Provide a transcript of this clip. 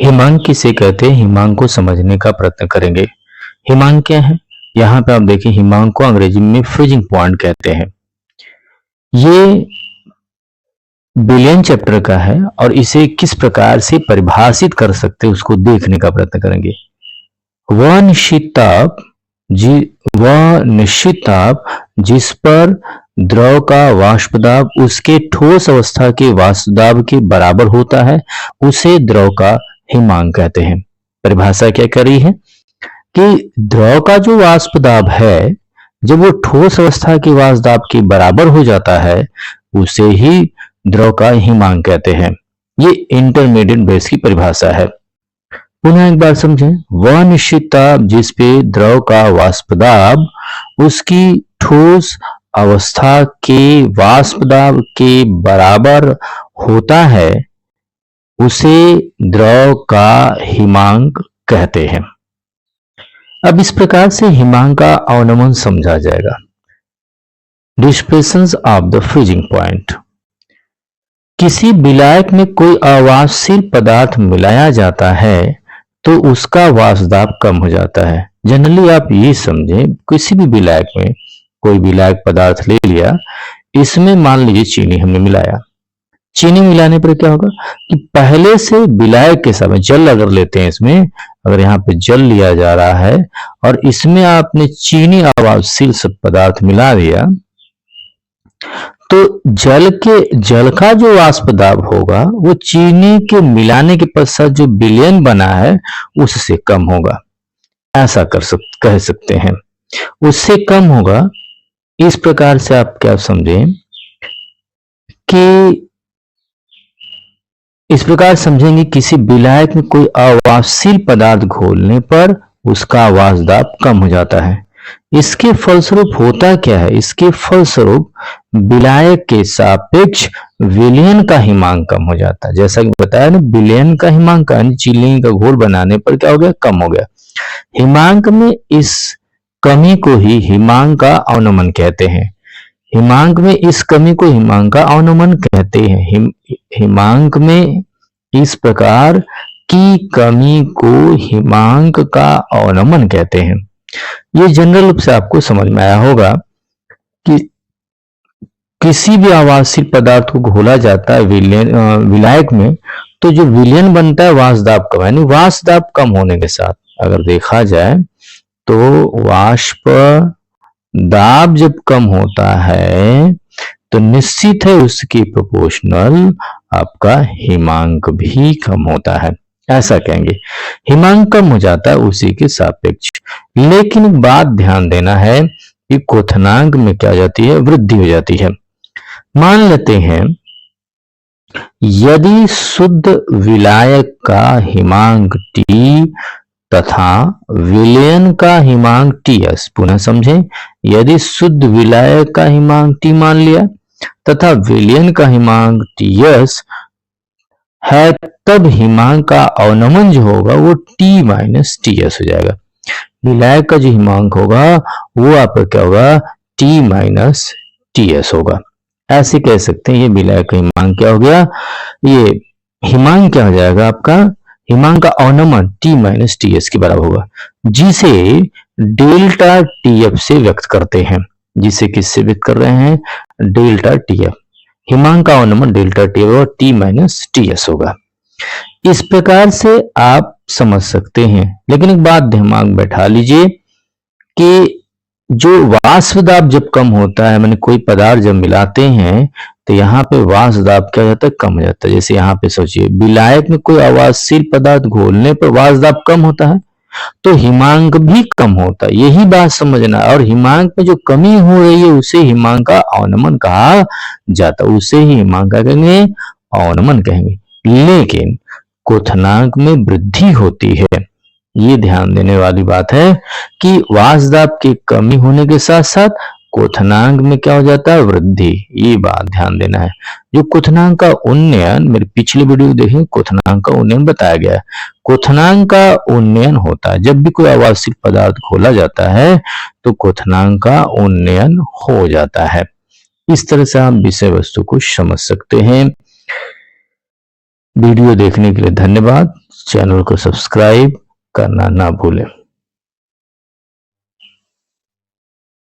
हिमांक किसे कहते हैं, हिमांक को समझने का प्रयत्न करेंगे। हिमांक क्या है? यहाँ पे आप देखिए, हिमांक को अंग्रेजी में फ्रीजिंग पॉइंट कहते हैं। ये बिलियन चैप्टर का है और इसे किस प्रकार से परिभाषित कर सकते हैं उसको देखने का प्रयत्न करेंगे। वह निश्चित ताप जिस पर द्रव का वाष्प दाब उसके ठोस अवस्था के वाष्प दाब के बराबर होता है, उसे द्रव का हिमांक कहते हैं। परिभाषा क्या करी है कि द्रव का जो वाष्प दाब है, जब वो ठोस अवस्था के वाष्प दाब के बराबर हो जाता है, उसे ही द्रव का हिमांक कहते हैं। ये इंटरमीडिएट बेस की परिभाषा है। पुनः एक बार समझें, वह निश्चित ताप जिस पे द्रव का वाष्प दाब उसकी ठोस अवस्था के वाष्प दाब के बराबर होता है, उसे द्रव का हिमांक कहते हैं। अब इस प्रकार से हिमांक का अवनमन समझा जाएगा। Displacement of the freezing point. किसी विलायक में कोई अवाष्पशील पदार्थ मिलाया जाता है तो उसका वाष्प दाब कम हो जाता है। जनरली आप ये समझें, किसी भी विलायक में कोई विलायक पदार्थ ले लिया, इसमें मान लीजिए चीनी हमने मिलाया। चीनी मिलाने पर क्या होगा कि पहले से विलायक के साथ जल अगर लेते हैं, इसमें अगर यहाँ पे जल लिया जा रहा है और इसमें आपने चीनी अवाष्पशील पदार्थ मिला दिया, तो जल का जो वाष्प दाब होगा वो चीनी के मिलाने के पश्चात जो विलयन बना है उससे कम होगा। ऐसा कह सकते हैं, उससे कम होगा। इस प्रकार से आप क्या समझें कि इस प्रकार समझेंगे, किसी विलायक में कोई अवाष्पशील पदार्थ घोलने पर उसका वाष्प दाब कम हो जाता है। इसके फलस्वरूप होता क्या है? इसके फलस्वरूप विलायक के सापेक्ष विलयन का हिमांक कम हो जाता है। जैसा कि बताया ना, विलयन का हिमांक चीनी का घोल बनाने पर क्या हो गया? कम हो गया। हिमांक में इस कमी को ही हिमांक का अवनमन कहते हैं। हिमांक में इस कमी को हिमांक का अवनमन कहते हैं। हिमांक में इस प्रकार की कमी को हिमांक का अवनमन कहते हैं। ये जनरल रूप से आपको समझ में आया होगा कि किसी भी अवाष्पशील पदार्थ को घोला जाता है विलायक में, तो जो विलयन बनता है वाष्प दाब कम, यानी वाष्प दाब कम होने के साथ अगर देखा जाए तो वाष्प दाब जब कम होता है तो निश्चित है उसकी प्रोपोर्शनल आपका हिमांक भी कम होता है। ऐसा कहेंगे, हिमांक कम हो जाता है उसी के सापेक्ष। लेकिन एक बात ध्यान देना है कि क्वथनांक में क्या हो जाती है? वृद्धि हो जाती है। मान लेते हैं यदि शुद्ध विलायक का हिमांक T तथा विलयन का हिमांक Ts, पुनः समझें, यदि शुद्ध विलायक का हिमांक T मान लिया तथा विलयन का हिमांक Ts है, तब हिमांक का अवनमन जो होगा वो T माइनस Ts हो जाएगा। विलायक का जो हिमांक होगा वो आपका क्या होगा? T माइनस Ts होगा। ऐसे कह सकते हैं ये विलायक का हिमांक क्या हो गया? ये हिमांक क्या हो जाएगा आपका? हिमांक का अवनमन T माइनस Ts के बराबर होगा, जिसे डेल्टा TF से व्यक्त करते हैं। जिसे किससे व्यक्त कर रहे हैं? Delta TF। हिमांक का अवनमन डेल्टा TF और T माइनस Ts होगा। इस प्रकार से आप समझ सकते हैं। लेकिन एक बात दिमाग में बैठा लीजिए कि जो वाष्प दाब जब कम होता है, माने कोई पदार्थ जब मिलाते हैं तो यहाँ पे वाष्प दाब क्या हो जाता है? कम हो जाता है। जैसे यहाँ पे सोचिए, विलायक में कोई अवाष्पशील पदार्थ घोलने पर वाष्प दाब कम होता है तो हिमांक भी कम होता है। यही बात समझना। और हिमांक में जो कमी हो रही है उसे हिमांक का अवनमन कहा जाता है, उसे ही हिमांक का कहेंगे, अवनमन कहेंगे। लेकिन क्वथनांक में वृद्धि होती है। ये ध्यान देने वाली बात है कि वाष्प दाब की कमी होने के साथ साथ क्वथनांक में क्या हो जाता है? वृद्धि। ये बात ध्यान देना है। जो क्वथनांक का उन्नयन, मेरे पिछले वीडियो देखें, क्वथनांक का उन्नयन बताया गया है। क्वथनांक का उन्नयन होता है जब भी कोई अवाष्पशील पदार्थ घोला जाता है तो क्वथनांक का उन्नयन हो जाता है। इस तरह से हम विषय वस्तु को समझ सकते हैं। वीडियो देखने के लिए धन्यवाद। चैनल को सब्सक्राइब करना ना भूलें।